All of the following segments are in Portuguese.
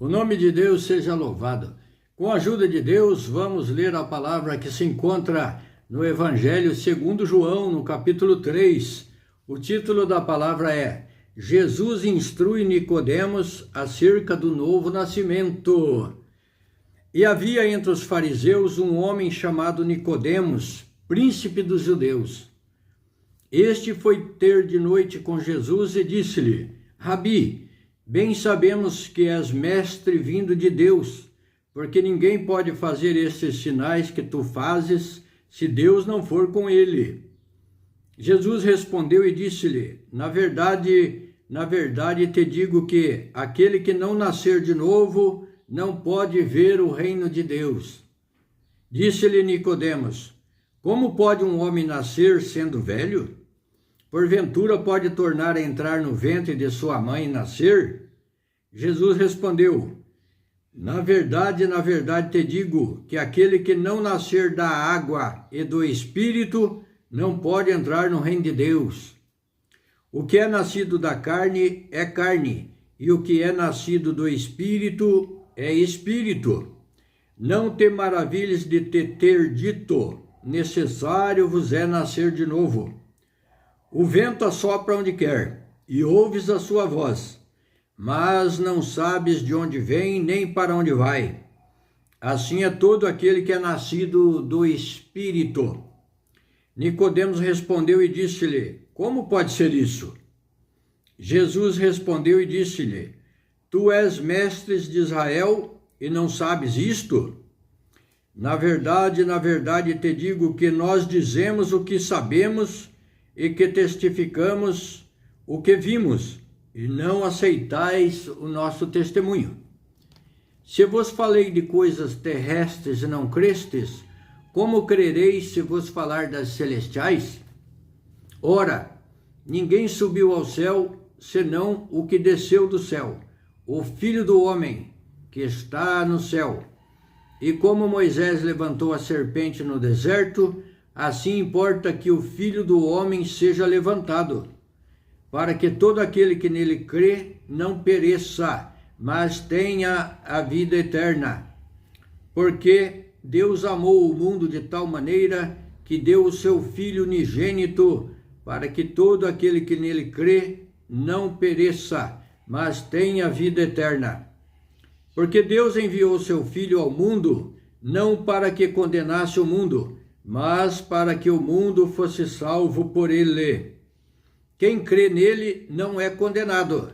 O nome de Deus seja louvado. Com a ajuda de Deus, vamos ler a palavra que se encontra no Evangelho segundo João, no capítulo 3. O título da palavra é: Jesus instrui Nicodemos acerca do novo nascimento. E havia entre os fariseus um homem chamado Nicodemos, príncipe dos judeus. Este foi ter de noite com Jesus e disse-lhe: Rabi, bem sabemos que és mestre vindo de Deus, porque ninguém pode fazer estes sinais que tu fazes, se Deus não for com ele. Jesus respondeu e disse-lhe: Na verdade te digo que aquele que não nascer de novo não pode ver o reino de Deus. Disse-lhe Nicodemos: Como pode um homem nascer sendo velho? Porventura pode tornar a entrar no ventre de sua mãe e nascer? Jesus respondeu: Na verdade te digo que aquele que não nascer da água e do Espírito não pode entrar no reino de Deus. O que é nascido da carne é carne, e o que é nascido do Espírito é Espírito. Não te maravilhes de te ter dito: necessário vos é nascer de novo. O vento assopra onde quer, e ouves a sua voz, mas não sabes de onde vem nem para onde vai. Assim é todo aquele que é nascido do Espírito. Nicodemos respondeu e disse-lhe: Como pode ser isso? Jesus respondeu e disse-lhe: Tu és mestre de Israel e não sabes isto? Na verdade te digo que nós dizemos o que sabemos e que testificamos o que vimos, e não aceitais o nosso testemunho. Se vos falei de coisas terrestres e não crestes, como crereis se vos falar das celestiais? Ora, ninguém subiu ao céu, senão o que desceu do céu, o Filho do homem, que está no céu. E como Moisés levantou a serpente no deserto, assim importa que o Filho do homem seja levantado, para que todo aquele que nele crê não pereça, mas tenha a vida eterna. Porque Deus amou o mundo de tal maneira que deu o seu Filho unigênito, para que todo aquele que nele crê não pereça, mas tenha a vida eterna. Porque Deus enviou o seu Filho ao mundo, não para que condenasse o mundo, mas para que o mundo fosse salvo por ele. Quem crê nele não é condenado,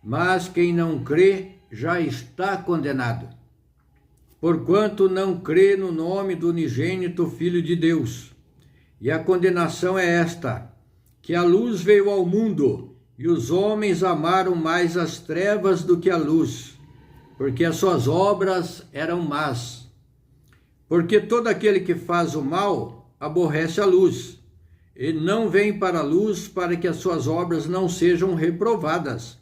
mas quem não crê já está condenado, porquanto não crê no nome do unigênito Filho de Deus. E a condenação é esta: que a luz veio ao mundo, e os homens amaram mais as trevas do que a luz, porque as suas obras eram más. Porque todo aquele que faz o mal aborrece a luz, e não vem para a luz para que as suas obras não sejam reprovadas.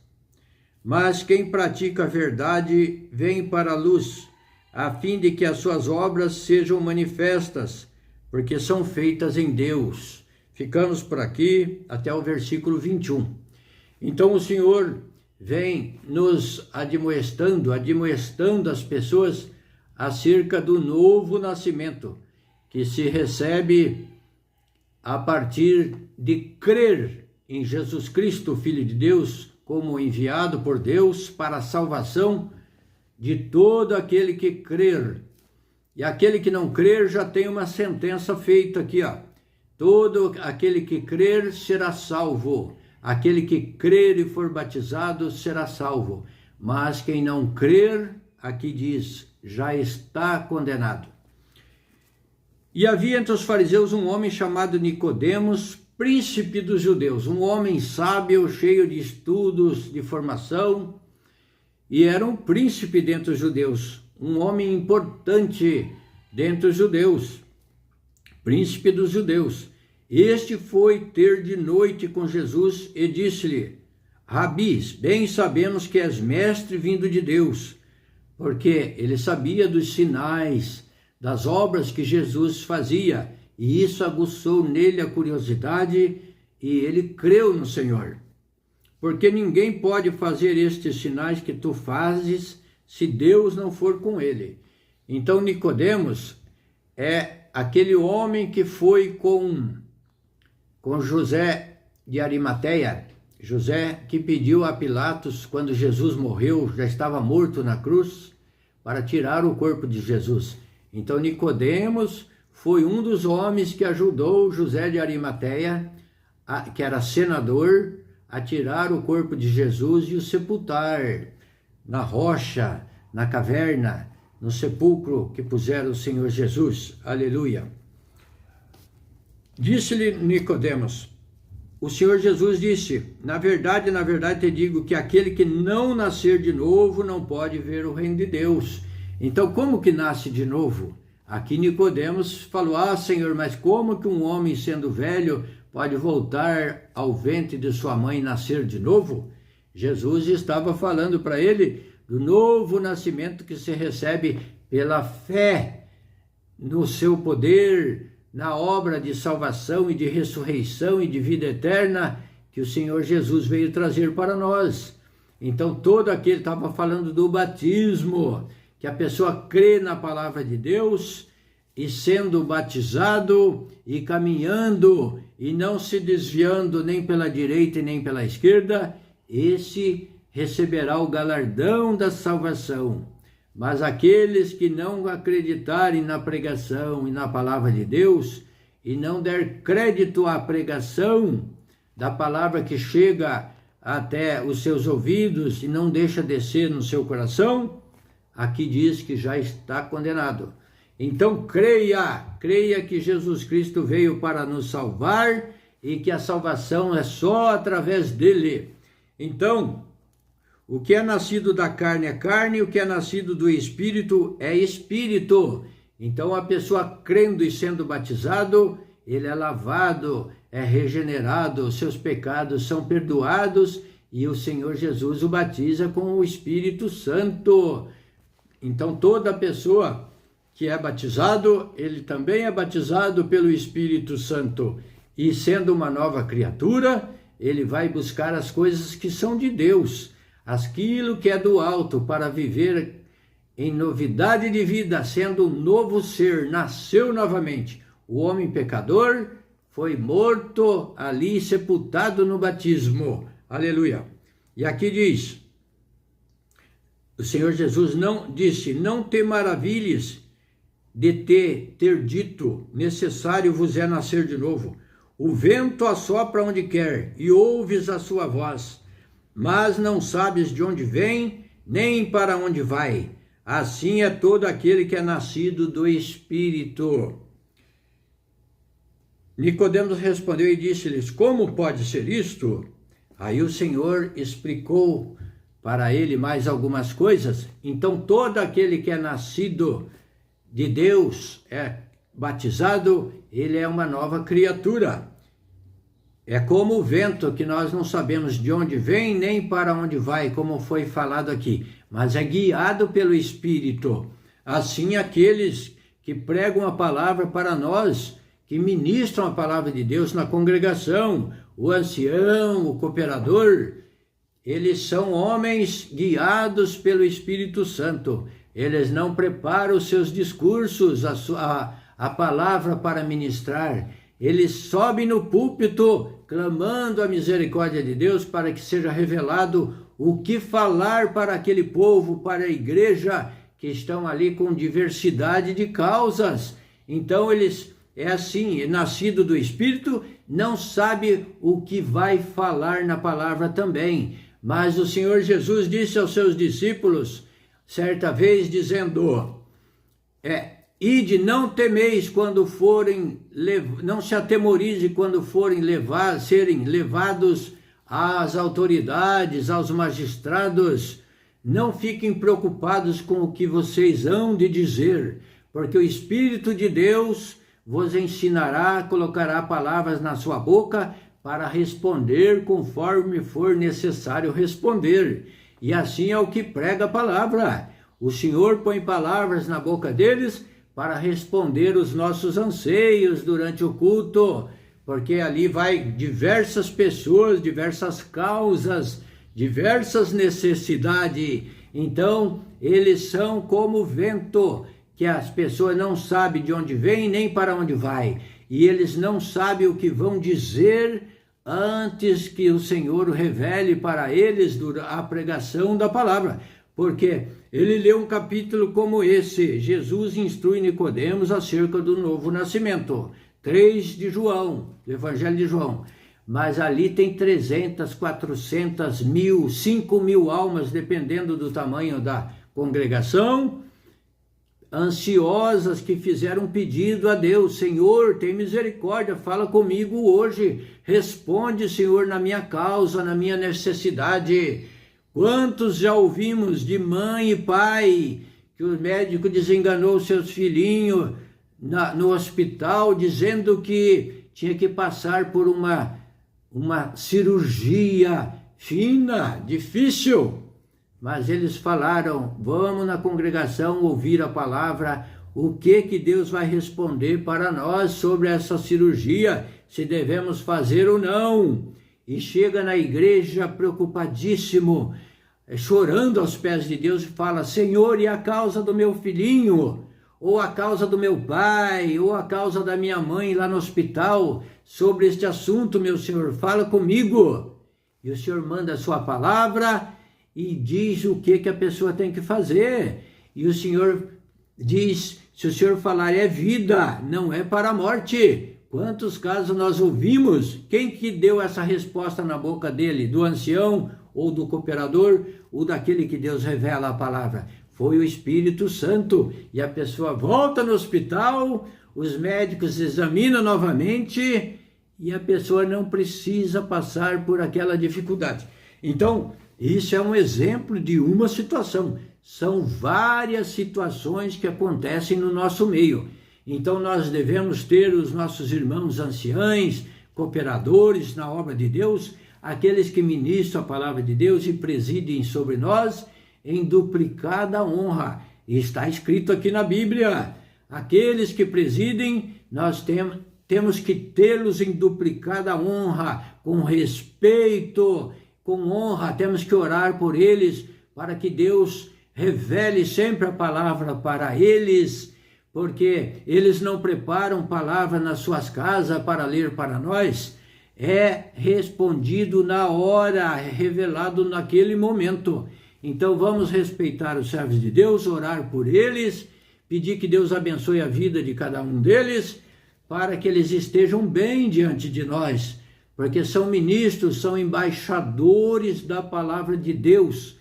Mas quem pratica a verdade vem para a luz, a fim de que as suas obras sejam manifestas, porque são feitas em Deus. Ficamos por aqui até o versículo 21. Então o Senhor vem nos admoestando as pessoas acerca do novo nascimento, que se recebe a partir de crer em Jesus Cristo, Filho de Deus, como enviado por Deus para a salvação de todo aquele que crer. E aquele que não crer já tem uma sentença feita aqui, ó. Todo aquele que crer será salvo. Aquele que crer e for batizado será salvo. Mas quem não crer, aqui diz, já está condenado. E havia entre os fariseus um homem chamado Nicodemos, príncipe dos judeus, um homem sábio, cheio de estudos, de formação, e era um príncipe dentre os judeus, um homem importante dentre os judeus, príncipe dos judeus. Este foi ter de noite com Jesus e disse-lhe: Rabi, bem sabemos que és mestre vindo de Deus, porque ele sabia dos sinais, das obras que Jesus fazia, e isso aguçou nele a curiosidade, e ele creu no Senhor. Porque ninguém pode fazer estes sinais que tu fazes, se Deus não for com ele. Então Nicodemos é aquele homem que foi com José de Arimateia, José que pediu a Pilatos, quando Jesus morreu, já estava morto na cruz, para tirar o corpo de Jesus. Então Nicodemos foi um dos homens que ajudou José de Arimateia, que era senador, a tirar o corpo de Jesus e o sepultar na rocha, na caverna, no sepulcro que puseram o Senhor Jesus. Aleluia. Disse-lhe Nicodemos, o Senhor Jesus disse, na verdade te digo que aquele que não nascer de novo não pode ver o reino de Deus. Então, como que nasce de novo? Aqui Nicodemos falou, Senhor, mas como que um homem sendo velho pode voltar ao ventre de sua mãe e nascer de novo? Jesus estava falando para ele do novo nascimento que se recebe pela fé no seu poder, na obra de salvação e de ressurreição e de vida eterna que o Senhor Jesus veio trazer para nós. Então todo aquele estava falando do batismo, que a pessoa crê na palavra de Deus e sendo batizado e caminhando e não se desviando nem pela direita e nem pela esquerda, esse receberá o galardão da salvação. Mas aqueles que não acreditarem na pregação e na palavra de Deus e não der crédito à pregação da palavra que chega até os seus ouvidos e não deixa descer no seu coração, aqui diz que já está condenado. Então creia que Jesus Cristo veio para nos salvar e que a salvação é só através dele. Então, o que é nascido da carne é carne, o que é nascido do Espírito é Espírito. Então a pessoa crendo e sendo batizado, ele é lavado, é regenerado, seus pecados são perdoados e o Senhor Jesus o batiza com o Espírito Santo. Então toda pessoa que é batizado, ele também é batizado pelo Espírito Santo. E sendo uma nova criatura, ele vai buscar as coisas que são de Deus, aquilo que é do alto, para viver em novidade de vida, sendo um novo ser, nasceu novamente. O homem pecador foi morto ali, sepultado no batismo. Aleluia. E aqui diz, o Senhor Jesus não te maravilhes de ter dito, necessário vos é nascer de novo. O vento assopra onde quer, e ouves a sua voz, mas não sabes de onde vem, nem para onde vai. Assim é todo aquele que é nascido do Espírito. Nicodemos respondeu e disse-lhes, como pode ser isto? Aí o Senhor explicou para ele mais algumas coisas. Então todo aquele que é nascido de Deus, é batizado, ele é uma nova criatura. É como o vento, que nós não sabemos de onde vem nem para onde vai, como foi falado aqui, mas é guiado pelo Espírito. Assim aqueles que pregam a palavra para nós, que ministram a palavra de Deus na congregação, o ancião, o cooperador, eles são homens guiados pelo Espírito Santo. Eles não preparam os seus discursos, a palavra para ministrar. Eles sobem no púlpito, clamando a misericórdia de Deus para que seja revelado o que falar para aquele povo, para a igreja, que estão ali com diversidade de causas. Então eles, é assim, nascido do Espírito, não sabe o que vai falar na palavra também. Mas o Senhor Jesus disse aos seus discípulos, certa vez, dizendo, ide, não temeis quando forem, não se atemorize quando forem serem levados às autoridades, aos magistrados. Não fiquem preocupados com o que vocês hão de dizer, porque o Espírito de Deus vos ensinará, colocará palavras na sua boca para responder conforme for necessário responder. E assim é o que prega a palavra. O Senhor põe palavras na boca deles para responder os nossos anseios durante o culto, porque ali vai diversas pessoas, diversas causas, diversas necessidades, Então, eles são como o vento, que as pessoas não sabem de onde vem nem para onde vai. E eles não sabem o que vão dizer antes que o Senhor revele para eles a pregação da palavra. Porque ele leu um capítulo como esse: Jesus instrui Nicodemos acerca do novo nascimento. 3 de João, do Evangelho de João. Mas ali tem 300, 400, 1.000, 5.000 almas, dependendo do tamanho da congregação, ansiosas, que fizeram um pedido a Deus: Senhor, tem misericórdia, fala comigo hoje, responde, Senhor, na minha causa, na minha necessidade. Quantos já ouvimos de mãe e pai que o médico desenganou seus filhinhos no hospital, dizendo que tinha que passar por uma cirurgia fina, difícil, mas eles falaram: vamos na congregação ouvir a palavra, o que Deus vai responder para nós sobre essa cirurgia, se devemos fazer ou não. E chega na igreja preocupadíssimo, chorando aos pés de Deus, e fala: Senhor, e a causa do meu filhinho? Ou a causa do meu pai, ou a causa da minha mãe lá no hospital, sobre este assunto, meu Senhor, fala comigo. E o Senhor manda a sua palavra e diz o que a pessoa tem que fazer. E o Senhor diz: se o Senhor falar, é vida, não é para a morte. Quantos casos nós ouvimos? Quem que deu essa resposta na boca dele? Do ancião, ou do cooperador, ou daquele que Deus revela a palavra? Foi o Espírito Santo. E a pessoa volta no hospital, os médicos examinam novamente e a pessoa não precisa passar por aquela dificuldade. Então, isso é um exemplo de uma situação. São várias situações que acontecem no nosso meio. Então, nós devemos ter os nossos irmãos anciães, cooperadores na obra de Deus, aqueles que ministram a palavra de Deus e presidem sobre nós, em duplicada honra. E está escrito aqui na Bíblia: aqueles que presidem, nós temos que tê-los em duplicada honra, com respeito, com honra. Temos que orar por eles, para que Deus revele sempre a palavra para eles, porque eles não preparam palavra nas suas casas para ler para nós. É respondido na hora, é revelado naquele momento. Então vamos respeitar os servos de Deus, orar por eles, pedir que Deus abençoe a vida de cada um deles, para que eles estejam bem diante de nós, porque são ministros, são embaixadores da palavra de Deus,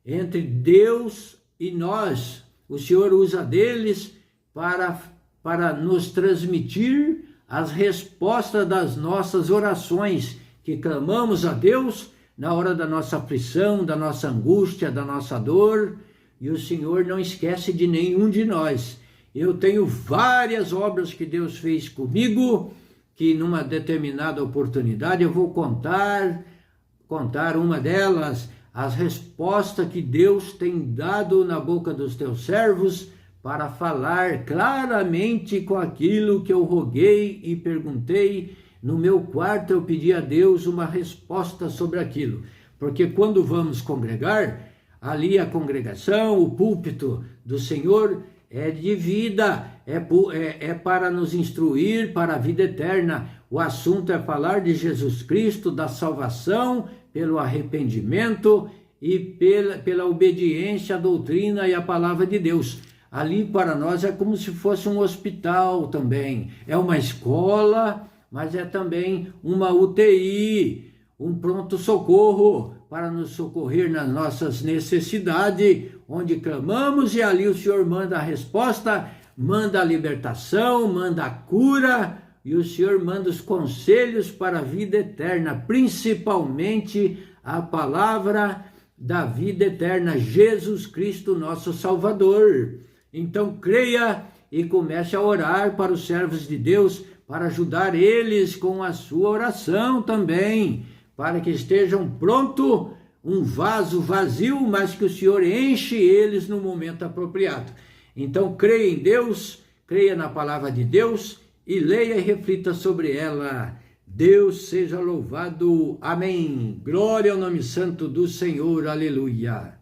entre Deus e nós. O Senhor usa deles para nos transmitir as respostas das nossas orações, que clamamos a Deus na hora da nossa aflição, da nossa angústia, da nossa dor, e o Senhor não esquece de nenhum de nós. Eu tenho várias obras que Deus fez comigo, que numa determinada oportunidade eu vou contar uma delas, as respostas que Deus tem dado na boca dos teus servos, para falar claramente com aquilo que eu roguei e perguntei. No meu quarto eu pedi a Deus uma resposta sobre aquilo, porque quando vamos congregar, ali a congregação, o púlpito do Senhor é de vida, é para nos instruir para a vida eterna. O assunto é falar de Jesus Cristo, da salvação, pelo arrependimento e pela obediência à doutrina e à palavra de Deus. Ali para nós é como se fosse um hospital também, é uma escola, mas é também uma UTI, um pronto-socorro para nos socorrer nas nossas necessidades, onde clamamos e ali o Senhor manda a resposta, manda a libertação, manda a cura, e o Senhor manda os conselhos para a vida eterna, principalmente a palavra da vida eterna, Jesus Cristo, nosso Salvador. Então creia e comece a orar para os servos de Deus, para ajudar eles com a sua oração também, para que estejam pronto, um vaso vazio, mas que o Senhor enche eles no momento apropriado. Então creia em Deus, creia na palavra de Deus e leia e reflita sobre ela. Deus seja louvado. Amém. Glória ao nome santo do Senhor. Aleluia.